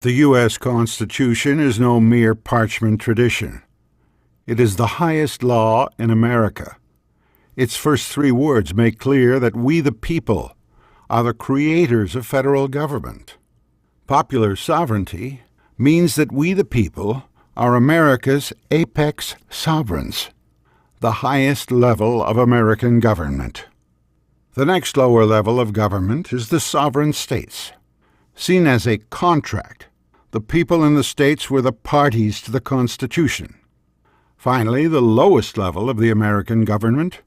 The U.S. Constitution is no mere parchment tradition. It is the highest law in America. Its first three words make clear that we the people are the creators of federal government. Popular sovereignty means that we the people are America's apex sovereigns, the highest level of American government. The next lower level of government is the sovereign states. Seen as a contract, the people in the states were the parties to the Constitution. Finally, the lowest level of the American government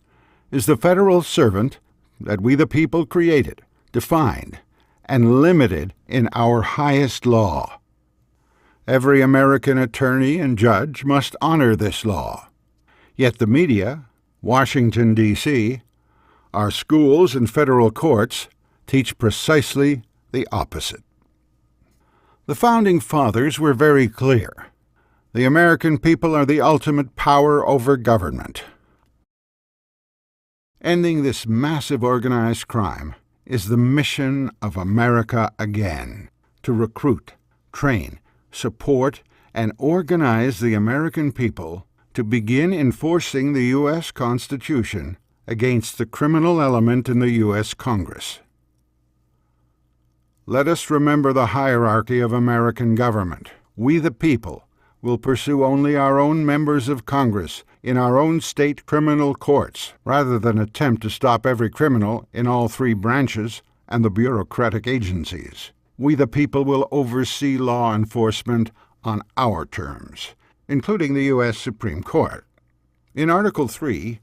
is the federal servant that we the people created, defined, and limited in our highest law. Every American attorney and judge must honor this law. Yet the media, Washington, D.C., our schools and federal courts teach precisely the opposite. The Founding Fathers were very clear. The American people are the ultimate power over government. Ending this massive organized crime is the mission of America again, to recruit, train, support, and organize the American people to begin enforcing the U.S. Constitution against the criminal element in the U.S. Congress. Let us remember the hierarchy of American government. We the people will pursue only our own members of Congress in our own state criminal courts, rather than attempt to stop every criminal in all three branches and the bureaucratic agencies. We the people will oversee law enforcement on our terms, including the U.S. Supreme Court. In Article 3,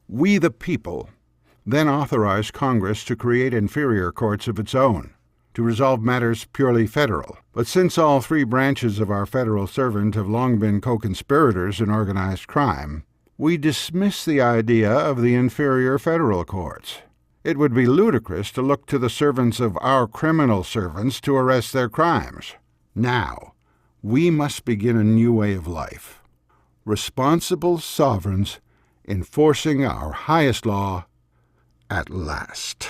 we the people then authorize Congress to create inferior courts of its own, to resolve matters purely federal. But since all three branches of our federal servant have long been co-conspirators in organized crime, we dismiss the idea of the inferior federal courts. It would be ludicrous to look to the servants of our criminal servants to arrest their crimes. Now, we must begin a new way of life. Responsible sovereigns enforcing our highest law at last.